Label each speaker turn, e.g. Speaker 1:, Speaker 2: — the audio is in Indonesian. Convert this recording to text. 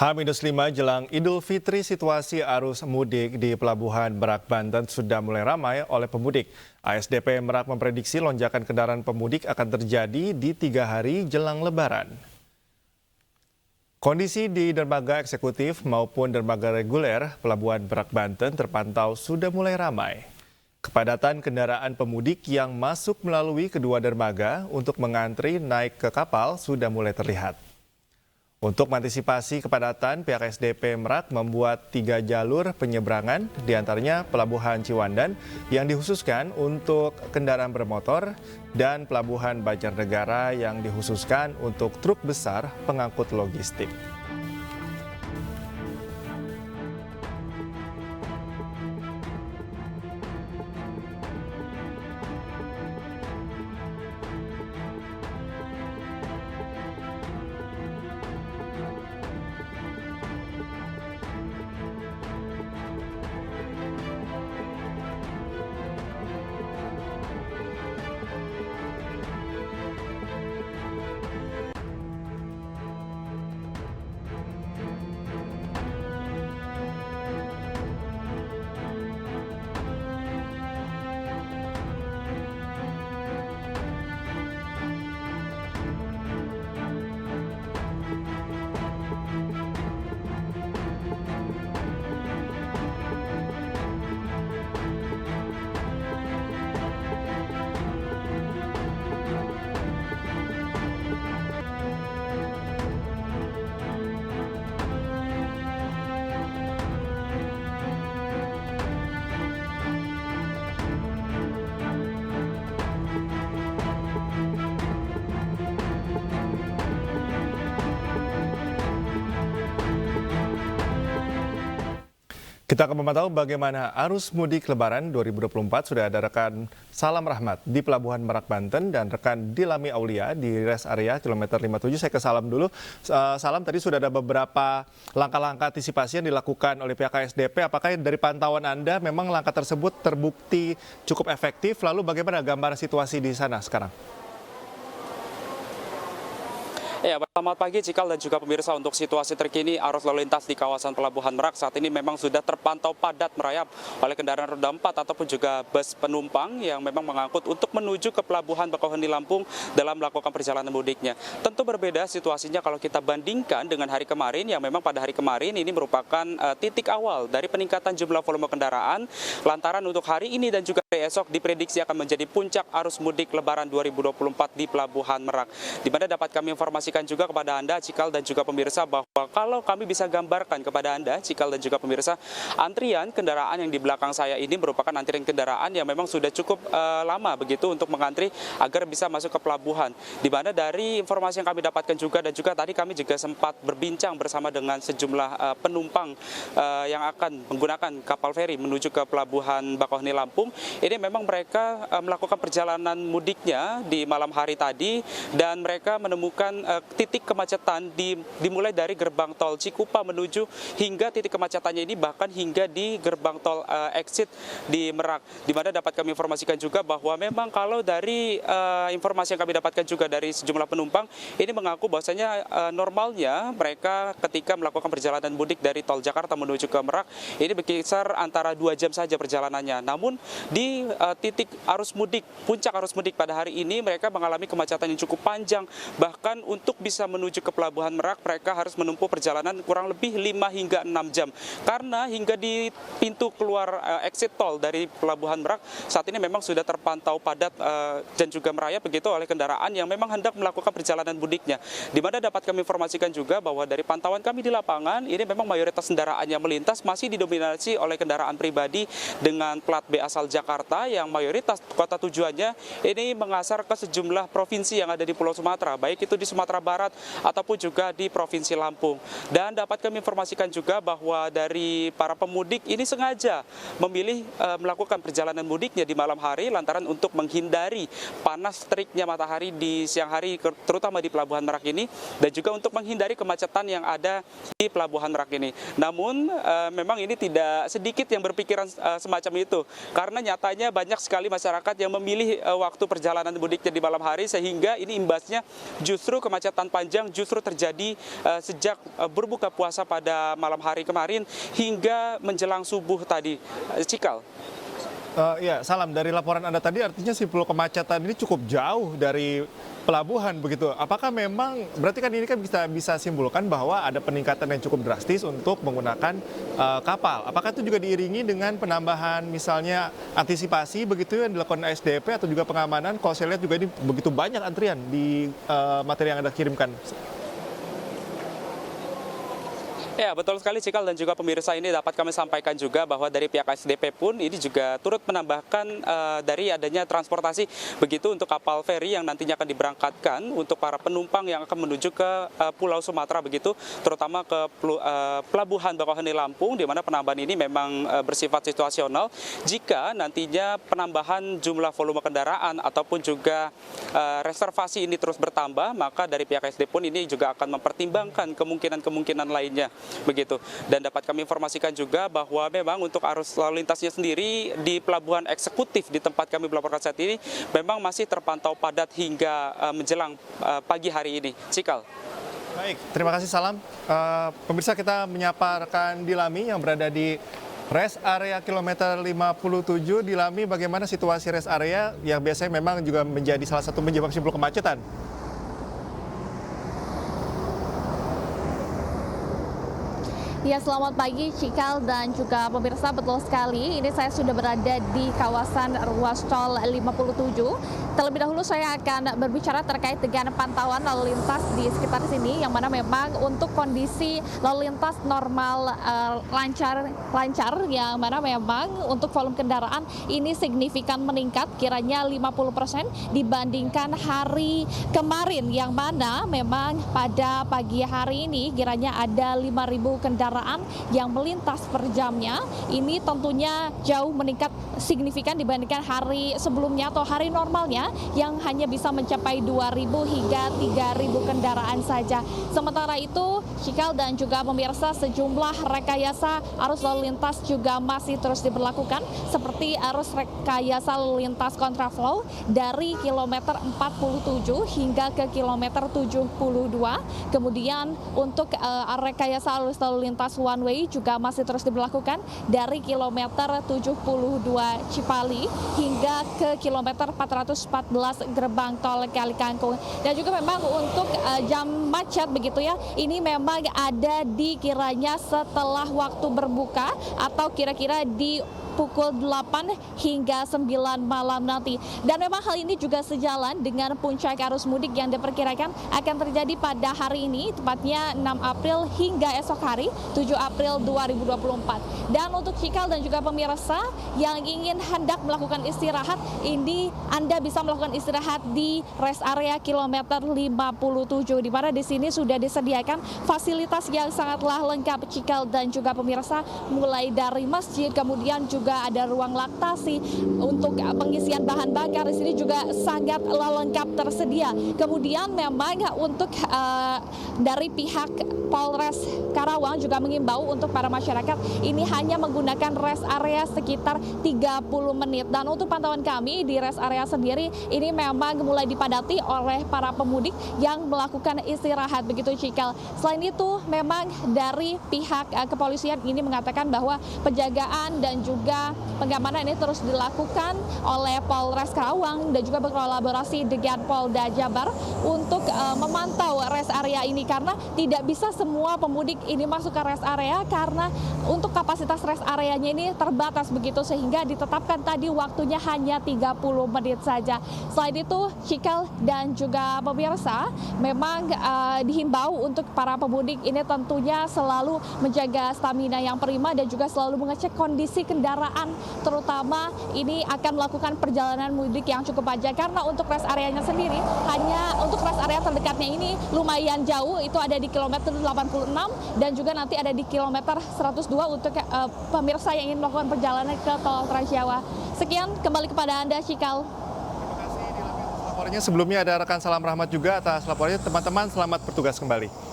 Speaker 1: H-5 jelang Idul Fitri, situasi arus mudik di Pelabuhan Merak, Banten sudah mulai ramai oleh pemudik. ASDP Merak memprediksi lonjakan kendaraan pemudik akan terjadi di 3 hari jelang Lebaran. Kondisi di dermaga eksekutif maupun dermaga reguler Pelabuhan Merak, Banten terpantau sudah mulai ramai. Kepadatan kendaraan pemudik yang masuk melalui kedua dermaga untuk mengantri naik ke kapal sudah mulai terlihat. Untuk mengantisipasi kepadatan, pihak SDP Merak membuat 3 jalur penyeberangan, diantaranya Pelabuhan Ciwandan yang dikhususkan untuk kendaraan bermotor dan Pelabuhan Banjarnegara yang dikhususkan untuk truk besar pengangkut logistik. Kita akan memantau bagaimana arus mudik Lebaran 2024. Sudah ada rekan Salam Rahmat di Pelabuhan Merak, Banten dan rekan Dilami Aulia di rest area kilometer 57. Saya ke Salam dulu. Salam, tadi sudah ada beberapa langkah-langkah antisipasi yang dilakukan oleh pihak ASDP. Apakah dari pantauan Anda memang langkah tersebut terbukti cukup efektif? Lalu bagaimana gambaran situasi di sana sekarang?
Speaker 2: Ya, selamat pagi Cikal dan juga pemirsa. Untuk situasi terkini arus lalu lintas di kawasan Pelabuhan Merak saat ini memang sudah terpantau padat merayap oleh kendaraan roda 4 ataupun juga bus penumpang yang memang mengangkut untuk menuju ke Pelabuhan Bakauheni Lampung dalam melakukan perjalanan mudiknya. Tentu berbeda situasinya kalau kita bandingkan dengan hari kemarin, yang memang pada hari kemarin ini merupakan titik awal dari peningkatan jumlah volume kendaraan, lantaran untuk hari ini dan juga hari esok diprediksi akan menjadi puncak arus mudik Lebaran 2024 di Pelabuhan Merak, di mana dapat kami informasikan juga kepada Anda, Cikal dan juga pemirsa, bahwa kalau kami bisa gambarkan kepada Anda, Cikal dan juga pemirsa, antrian kendaraan yang di belakang saya ini merupakan antrian kendaraan yang memang sudah cukup lama begitu untuk mengantri agar bisa masuk ke pelabuhan. Di mana dari informasi yang kami dapatkan juga, dan juga tadi kami juga sempat berbincang bersama dengan sejumlah penumpang yang akan menggunakan kapal feri menuju ke Pelabuhan Bakauheni Lampung. Ini memang mereka melakukan perjalanan mudiknya di malam hari tadi, dan mereka menemukan titik kemacetan dimulai dari gerbang tol Cikupa menuju hingga titik kemacetannya ini bahkan hingga di gerbang tol exit di Merak, di mana dapat kami informasikan juga bahwa memang kalau dari informasi yang kami dapatkan juga dari sejumlah penumpang ini mengaku bahwasanya normalnya mereka ketika melakukan perjalanan mudik dari tol Jakarta menuju ke Merak ini berkisar antara 2 jam saja perjalanannya. Namun di titik arus mudik, puncak arus mudik pada hari ini mereka mengalami kemacetan yang cukup panjang, bahkan untuk bisa menuju ke Pelabuhan Merak mereka harus menempuh perjalanan kurang lebih 5 hingga 6 jam, karena hingga di pintu keluar exit tol dari Pelabuhan Merak saat ini memang sudah terpantau padat dan juga merayap begitu oleh kendaraan yang memang hendak melakukan perjalanan mudiknya. Di mana dapat kami informasikan juga bahwa dari pantauan kami di lapangan ini memang mayoritas kendaraan yang melintas masih didominasi oleh kendaraan pribadi dengan plat B asal Jakarta, yang mayoritas kota tujuannya ini mengasar ke sejumlah provinsi yang ada di Pulau Sumatera, baik itu di Sumatera Barat ataupun juga di Provinsi Lampung. Dan dapat kami informasikan juga bahwa dari para pemudik ini sengaja memilih melakukan perjalanan mudiknya di malam hari lantaran untuk menghindari panas teriknya matahari di siang hari, terutama di Pelabuhan Merak ini, dan juga untuk menghindari kemacetan yang ada di Pelabuhan Merak ini. Namun memang ini tidak sedikit yang berpikiran semacam itu, karena nyatanya banyak sekali masyarakat yang memilih waktu perjalanan mudiknya di malam hari, sehingga ini imbasnya justru kemacetan panjang panjang justru terjadi sejak berbuka puasa pada malam hari kemarin hingga menjelang subuh tadi. Cikal.
Speaker 1: Ya, Salam, dari laporan Anda tadi artinya simpul kemacetan ini cukup jauh dari pelabuhan begitu. Apakah memang berarti kan ini kan bisa simpulkan bahwa ada peningkatan yang cukup drastis untuk menggunakan kapal. Apakah itu juga diiringi dengan penambahan misalnya antisipasi begitu yang dilakukan SDP atau juga pengamanan? Kalau saya lihat juga ini begitu banyak antrian di materi yang Anda kirimkan.
Speaker 2: Ya, betul sekali Cikal dan juga pemirsa, ini dapat kami sampaikan juga bahwa dari pihak SDP pun ini juga turut menambahkan dari adanya transportasi begitu untuk kapal feri yang nantinya akan diberangkatkan untuk para penumpang yang akan menuju ke Pulau Sumatera begitu, terutama ke Pelabuhan Bakauheni Lampung, di mana penambahan ini memang bersifat situasional. Jika nantinya penambahan jumlah volume kendaraan ataupun juga reservasi ini terus bertambah, maka dari pihak SDP pun ini juga akan mempertimbangkan kemungkinan-kemungkinan lainnya. Begitu. Dan dapat kami informasikan juga bahwa memang untuk arus lalu lintasnya sendiri di pelabuhan eksekutif di tempat kami melaporkan saat ini memang masih terpantau padat hingga menjelang pagi hari ini. Cikal.
Speaker 1: Baik, terima kasih Salam. Pemirsa, kita menyapa rekan Dilami yang berada di rest area kilometer 57. Dilami, bagaimana situasi rest area yang biasanya memang juga menjadi salah satu penyebab simpul kemacetan?
Speaker 3: Ya, selamat pagi Cikal dan juga pemirsa, betul sekali. Ini saya sudah berada di kawasan ruas tol 57. Terlebih dahulu saya akan berbicara terkait dengan pantauan lalu lintas di sekitar sini, yang mana memang untuk kondisi lalu lintas normal lancar, yang mana memang untuk volume kendaraan ini signifikan meningkat, kiranya 50% dibandingkan hari kemarin, yang mana memang pada pagi hari ini kiranya ada 5.000 kendaraan yang melintas per jamnya. Ini tentunya jauh meningkat signifikan dibandingkan hari sebelumnya atau hari normalnya yang hanya bisa mencapai 2.000 hingga 3.000 kendaraan saja. Sementara itu, Cikal dan juga pemirsa, sejumlah rekayasa arus lalu lintas juga masih terus diberlakukan, seperti arus rekayasa lalu lintas kontraflow dari kilometer 47 hingga ke kilometer 72. Kemudian untuk rekayasa arus lalu lintas one way juga masih terus diberlakukan dari kilometer 72 Cipali hingga ke kilometer 414 gerbang tol Kali Kangkung. Dan juga memang untuk jam macet begitu ya, ini memang ada di kiranya setelah waktu berbuka atau kira-kira di pukul 8 hingga 9 malam nanti. Dan memang hal ini juga sejalan dengan puncak arus mudik yang diperkirakan akan terjadi pada hari ini, tepatnya 6 April hingga esok hari 7 April 2024. Dan untuk Cikal dan juga pemirsa yang ingin hendak melakukan istirahat, ini Anda bisa melakukan istirahat di rest area kilometer 57, di mana di sini sudah disediakan fasilitas yang sangatlah lengkap Cikal dan juga pemirsa, mulai dari masjid, kemudian juga ada ruang laktasi, untuk pengisian bahan bakar di sini juga sangatlah lengkap tersedia. Kemudian memang untuk dari pihak Polres Karawang juga mengimbau untuk para masyarakat ini hanya menggunakan rest area sekitar 30 menit. Dan untuk pantauan kami di rest area sendiri ini memang mulai dipadati oleh para pemudik yang melakukan istirahat begitu Cikal. Selain itu memang dari pihak kepolisian ini mengatakan bahwa penjagaan dan juga pengamanan ini terus dilakukan oleh Polres Karawang dan juga berkolaborasi dengan Polda Jabar untuk memantau rest area ini, karena tidak bisa semua pemudik ini masuk ke rest area karena untuk kapasitas rest areanya ini terbatas begitu, sehingga ditetapkan tadi waktunya hanya 30 menit saja. Selain itu Cikal dan juga pemirsa, memang dihimbau untuk para pemudik ini tentunya selalu menjaga stamina yang prima dan juga selalu mengecek kondisi kendaraan, terutama ini akan melakukan perjalanan mudik yang cukup panjang, karena untuk rest areanya sendiri hanya untuk rest area terdekatnya ini lumayan jauh, itu ada di kilometer 86 dan juga nanti ada di kilometer 102 untuk pemirsa yang ingin melakukan perjalanan ke tol Trans Jawa. Sekian, kembali kepada Anda Cikal.
Speaker 1: Terima kasih Dilami atas laporannya. Sebelumnya ada rekan Salam Rahmat juga atas laporannya. Teman-teman, selamat bertugas kembali.